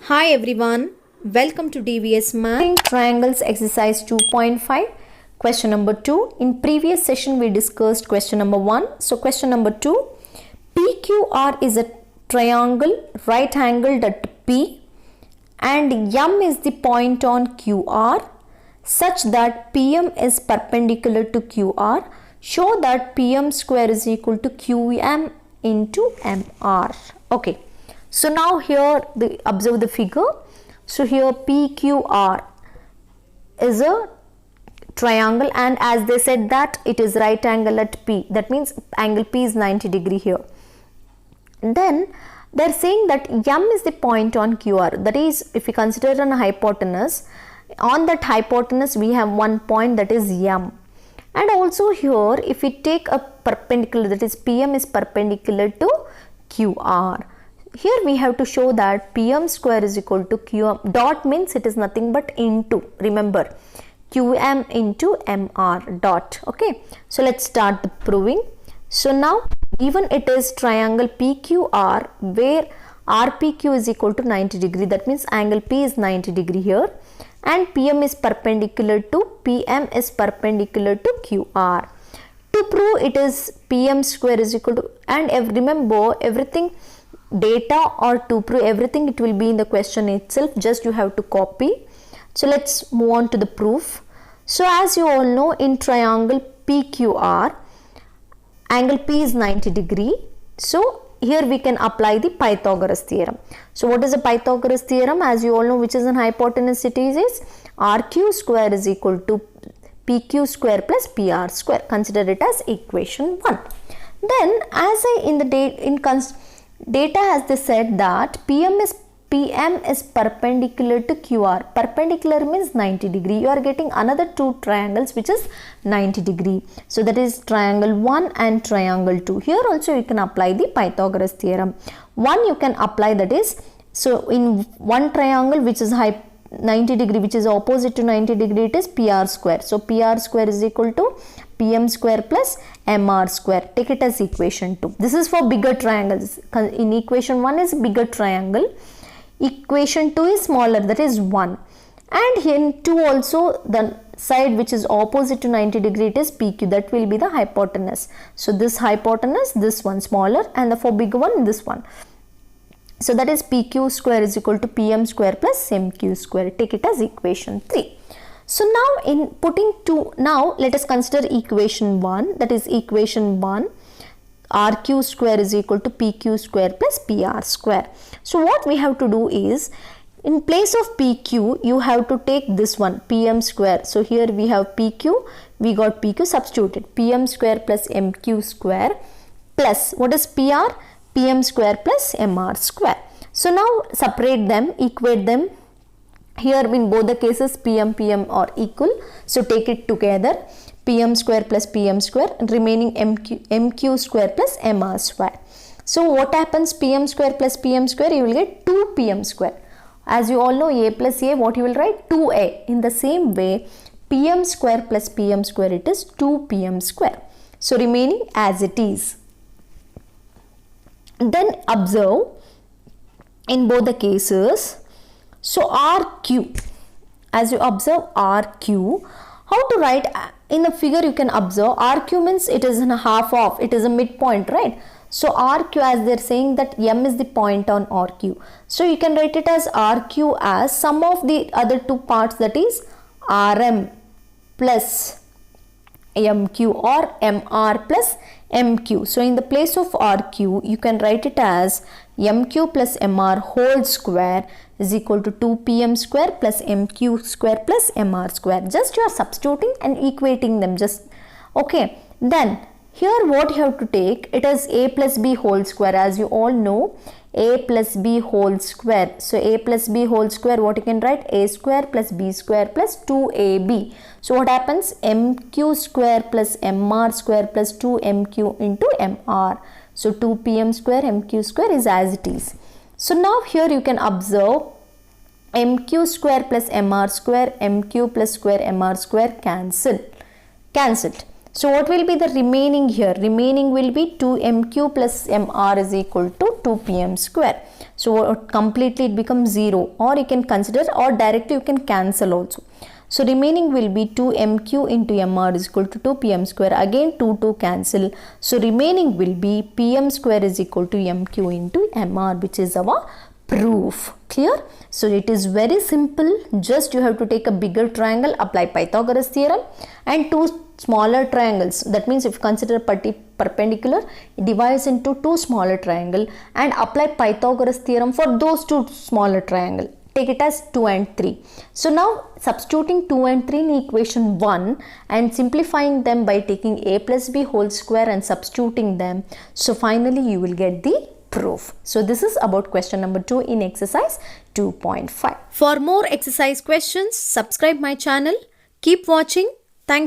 Hi everyone, welcome to DVS Math. Triangles exercise 2.5. Question number 2. In previous session we discussed question number 1. So question number 2. PQR is a triangle right angled at P and M is the point on QR such that PM is perpendicular to QR. Show that PM square is equal to QM into MR. Okay. So now here observe the figure. So here PQR is a triangle and as they said that it is right angle at P. That means angle P is 90 degree here. Then they are saying that M is the point on QR. That is, if we consider an hypotenuse, on that hypotenuse we have one point, that is M. And also here if we take a perpendicular, that is PM is perpendicular to QR. Here we have to show that PM square is equal to QM. Dot means it is nothing but into. Remember, QM into MR dot. Okay. So let's start the proving. So now given it is triangle PQR where RPQ is equal to 90 degree. That means angle P is 90 degree here. And PM is perpendicular to QR. To prove it is PM square is equal to, and remember everything data or to prove everything, it will be in the question itself, just you have to copy. So let's move on to the proof. So as you all know, in triangle PQR angle P is 90 degree. So here we can apply the Pythagoras theorem. So what is the Pythagoras theorem? As you all know, which is an hypotenuse, it is RQ square is equal to PQ square plus PR square. Consider it as equation 1. Then as data has they said that PM is perpendicular to QR. Perpendicular means 90 degree. You are getting another two triangles which is 90 degree. So that is triangle 1 and triangle 2. Here also you can apply the Pythagoras theorem. One you can apply, that is, so in one triangle which is 90 degree, which is opposite to 90 degree, it is PR square. So PR square is equal to PM square plus MR square. Take it as equation 2. This is for bigger triangles. In equation 1 is bigger triangle. Equation 2 is smaller, that is 1. And here in 2 also the side which is opposite to 90 degree, it is PQ. That will be the hypotenuse. So this hypotenuse, this one smaller, and for bigger one, this one. So that is PQ square is equal to PM square plus MQ square. Take it as equation 3. So now in putting 2, now let us consider equation 1, that is equation 1, RQ square is equal to PQ square plus PR square. So what we have to do is, in place of PQ, you have to take this one, PM square. So here we have PQ, we got PQ substituted, PM square plus MQ square plus, what is PR? PM square plus MR square. So now separate them, equate them. Here in both the cases PM are equal. So take it together. PM square plus PM square and remaining MQ square plus MR square. So what happens, PM square plus PM square, you will get 2 PM square. As you all know, A plus A, what you will write? 2A. In the same way, PM square plus PM square, it is 2 PM square. So remaining as it is. Then observe in both the cases. So RQ, as you observe RQ, how to write in the figure you can observe RQ means it is in a half of, it is a midpoint, right? So RQ, as they are saying that M is the point on RQ. So you can write it as RQ as sum of the other two parts, that is RM plus MQ or MR plus MQ. So in the place of RQ, you can write it as MQ plus MR whole square is equal to 2 PM square plus MQ square plus MR square. Just you are substituting and equating them, just okay. Then here what you have to take, it is A plus B whole square. As you all know, A plus B whole square. So A plus B whole square, what you can write? A square plus B square plus 2AB. So what happens? MQ square plus MR square plus 2MQ into MR. So 2 PM square MQ square is as it is. So now here you can observe MQ square plus MR square, MQ plus square MR square cancelled. So what will be the remaining here? Remaining will be 2MQ plus MR is equal to 2PM square. So completely it becomes 0, or you can consider, or directly you can cancel also. So remaining will be 2mq into mr is equal to 2pm square. Again 2 cancel. So remaining will be pm square is equal to mq into mr, which is our proof. Clear? So it is very simple. Just you have to take a bigger triangle, apply Pythagoras theorem, and two smaller triangles. That means if you consider perpendicular, it divides into two smaller triangle and apply Pythagoras theorem for those two smaller triangle. Take it as 2 and 3. So now substituting 2 and 3 in equation 1 and simplifying them by taking a plus b whole square and substituting them. So finally you will get the proof. So this is about question number 2 in exercise 2.5. For more exercise questions, subscribe my channel. Keep watching. Thank you.